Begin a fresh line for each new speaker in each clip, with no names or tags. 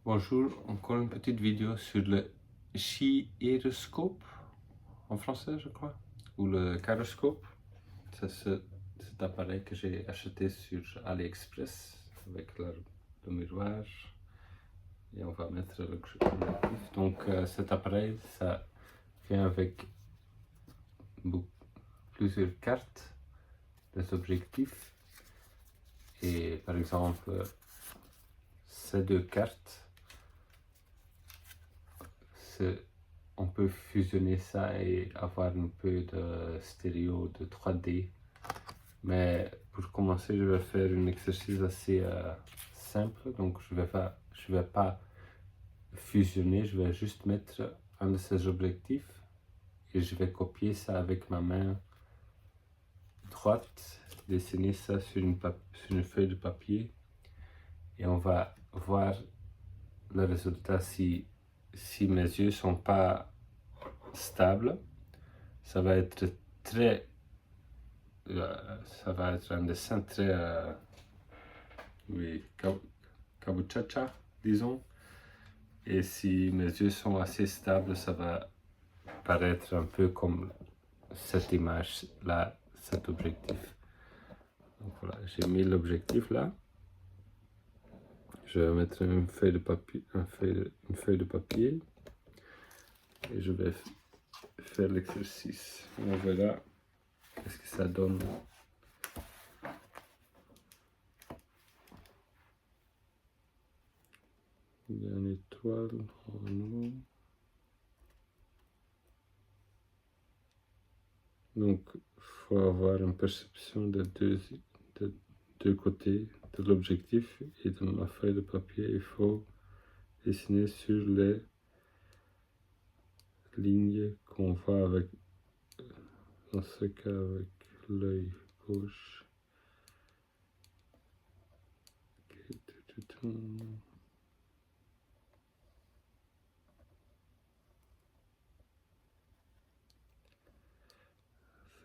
Bonjour, encore une petite vidéo sur le gyroscope, en français je crois, ou le gyroscope. C'est cet appareil que j'ai acheté sur AliExpress avec le miroir et on va mettre l'objectif. Donc cet appareil, ça vient avec plusieurs cartes des objectifs et par exemple ces deux cartes, on peut fusionner ça et avoir un peu de stéréo, de 3D. Mais pour commencer, je vais faire un exercice assez simple. Donc je vais pas fusionner, je vais juste mettre un de ces objectifs et je vais copier ça avec ma main droite, dessiner ça sur une feuille de papier et on va voir le résultat si mes yeux sont pas stables. Ça va être ça va être un dessin très oui, cabuchacha, disons. Et si mes yeux sont assez stables, ça va paraître un peu comme cette image là, cet objectif. Donc voilà, j'ai mis l'objectif là. Je vais mettre une feuille de papier, une feuille de papier et je vais faire l'exercice. On verra qu'est-ce que ça donne. Il y a une étoile en haut. Donc, il faut avoir une perception de deux côtés de l'objectif et de ma feuille de papier. Il faut dessiner sur les lignes qu'on voit avec, dans ce cas, avec l'œil gauche.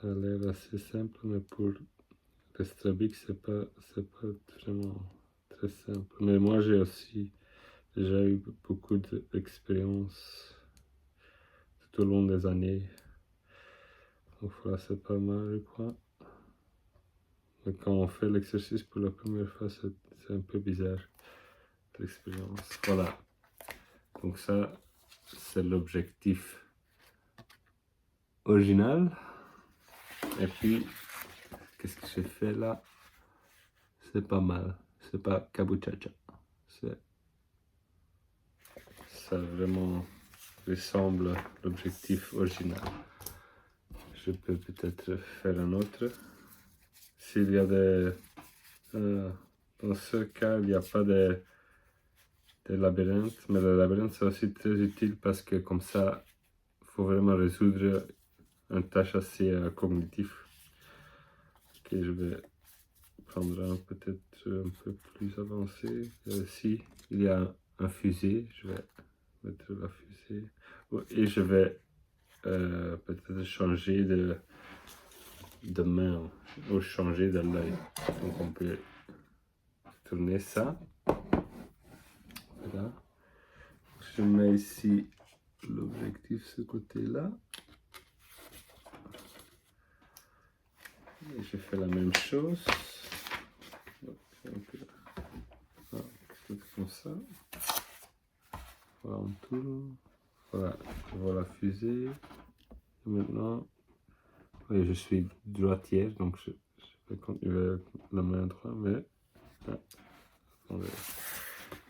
Ça a l'air assez simple, mais pour le Strabik, c'est pas vraiment très simple. Mais moi, j'ai aussi déjà eu beaucoup d'expérience tout au long des années. Donc voilà, c'est pas mal, je crois. Mais quand on fait l'exercice pour la première fois, c'est un peu bizarre, l'expérience. Voilà. Donc ça, c'est l'objectif original. Et puis, qu'est-ce que j'ai fait là? C'est pas mal. C'est pas kabuchacha. Ça vraiment ressemble à l'objectif original. Je peux peut-être faire un autre. S'il y a des... dans ce cas, il n'y a pas de labyrinthe, mais le labyrinthe c'est aussi très utile parce que comme ça, il faut vraiment résoudre une tâche assez cognitive. Ok, je vais prendre un peut-être un peu plus avancé. Ici, il y a un fusée, je vais mettre la fusée et je vais peut-être changer de main ou changer de l'œil. Donc on peut tourner ça. Voilà. Je mets ici l'objectif ce côté-là. Et je fais la même chose. Comme ça. Voilà, on tourne. Voilà, je vois la fusée. Et maintenant, oui, je suis droitière, donc je vais continuer avec la main droite, mais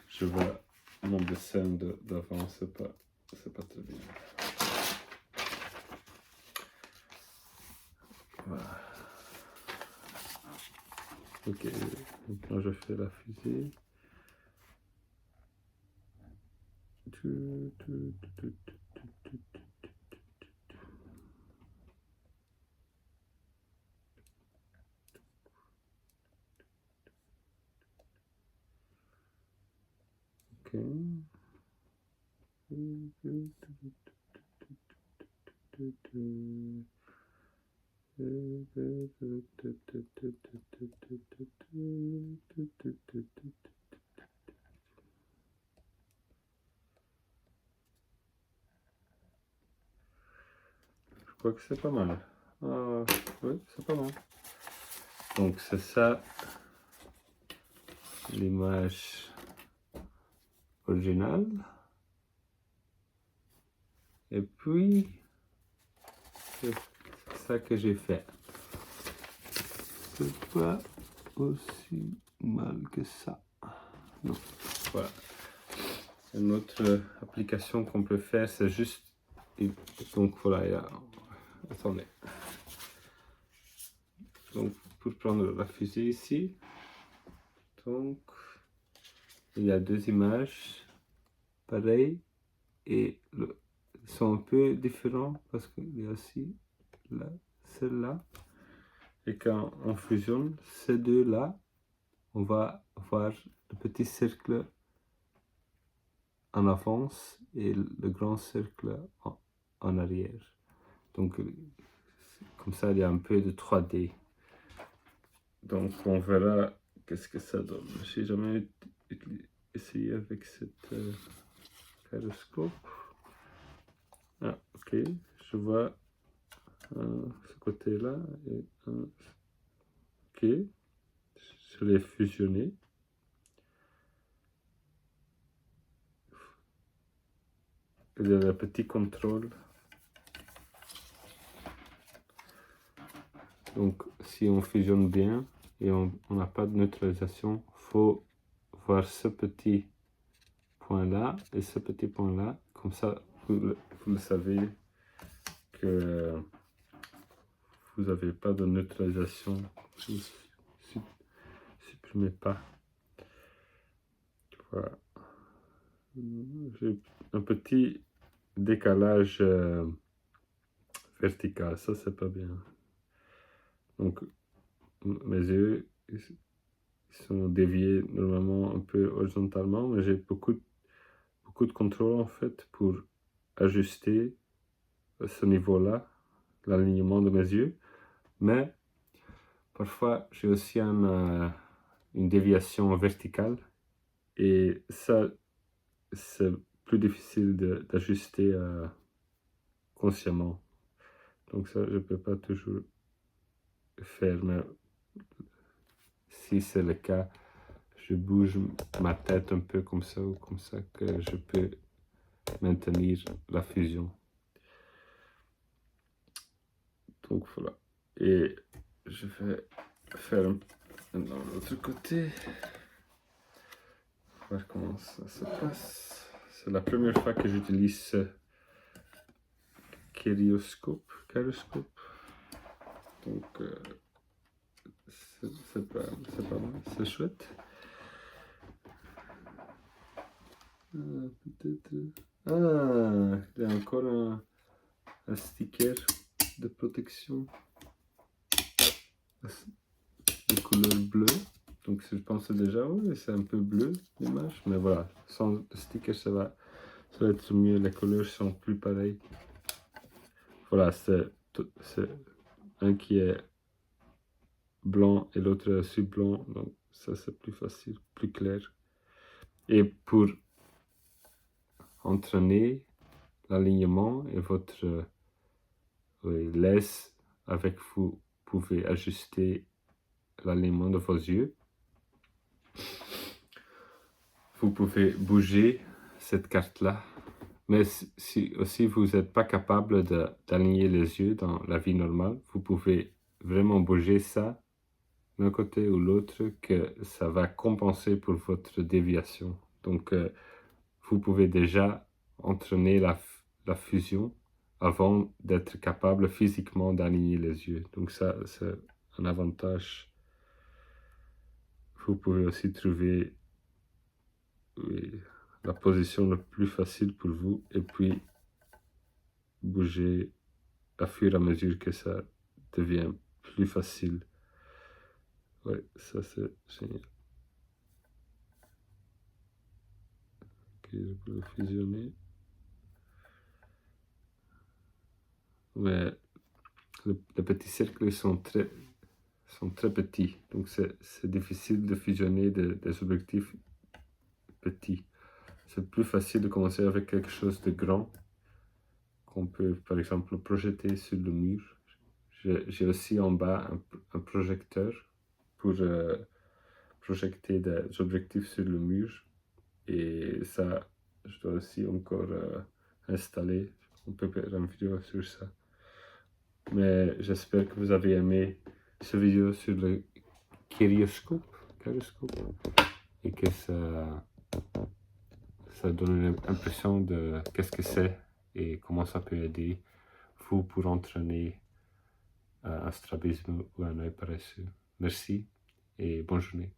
je vois mon dessin d'avant, c'est pas très bien. Voilà. Ok, maintenant je fais la fusée. Ok. crois que c'est pas mal. Oui, c'est pas mal. Donc c'est ça l'image originale. Et puis, c'est ça que j'ai fait. C'est pas aussi mal que ça. Non, voilà. Une autre application qu'on peut faire, c'est juste... Donc voilà, attendez. Donc pour prendre la fusée ici, donc il y a deux images pareilles et sont un peu différents parce qu'il y a aussi là, celle-là. Et quand on fusionne ces deux-là, on va voir le petit cercle en avance et le grand cercle en arrière. Donc comme ça, il y a un peu de 3D. Donc on verra qu'est-ce que ça donne. J'ai jamais essayé avec cette gyroscope. Ah, ok, je vois ce côté-là. Ok, je l'ai fusionné. Il y a un petit contrôle. Donc si on fusionne bien et on n'a pas de neutralisation, il faut voir ce petit point-là et ce petit point-là. Comme ça, vous le savez que vous n'avez pas de neutralisation. Vous ne supprimez pas. Voilà. J'ai un petit décalage vertical, ça c'est pas bien. Donc mes yeux ils sont déviés normalement un peu horizontalement, mais j'ai beaucoup de contrôle en fait pour ajuster ce niveau-là, l'alignement de mes yeux. Mais parfois j'ai aussi une déviation verticale et ça c'est plus difficile d'ajuster consciemment. Donc ça je peux pas toujours faire, mais si c'est le cas, je bouge ma tête un peu comme ça ou comme ça que je peux maintenir la fusion. Donc voilà. Et je vais faire dans l'autre côté. Voir comment ça se passe. C'est la première fois que j'utilise ce gyroscope. Donc c'est pas mal, c'est chouette. Peut-être. Ah, il y a encore un sticker de protection de couleur bleue. Donc je pense déjà, oui, c'est un peu bleu l'image, mais voilà, sans le sticker ça va être mieux, les couleurs sont plus pareilles. Voilà, c'est un qui est blanc et l'autre est blanc, donc ça c'est plus facile, plus clair. Et pour entraîner l'alignement et votre laisse avec vous pouvez ajuster l'alignement de vos yeux. Vous pouvez bouger cette carte-là, mais si aussi vous n'êtes pas capable d'aligner les yeux dans la vie normale, vous pouvez vraiment bouger ça d'un côté ou l'autre, que ça va compenser pour votre déviation. Donc vous pouvez déjà entraîner la fusion avant d'être capable physiquement d'aligner les yeux. Donc ça, c'est un avantage. Vous pouvez aussi trouver la position la plus facile pour vous et puis bouger à fur et à mesure que ça devient plus facile. Ouais, ça c'est génial. Ok, je peux le fusionner. Mais les petits cercles sont très petits, donc c'est difficile de fusionner des objectifs petits. C'est plus facile de commencer avec quelque chose de grand qu'on peut par exemple projeter sur le mur. J'ai aussi en bas un projecteur pour projeter des objectifs sur le mur. Et ça, je dois aussi encore installer. On peut faire une vidéo sur ça. Mais j'espère que vous avez aimé cette vidéo sur le gyroscope et que ça donne une impression de qu'est-ce que c'est et comment ça peut aider vous pour entraîner un strabisme ou un œil paresseux. Merci et bonne journée.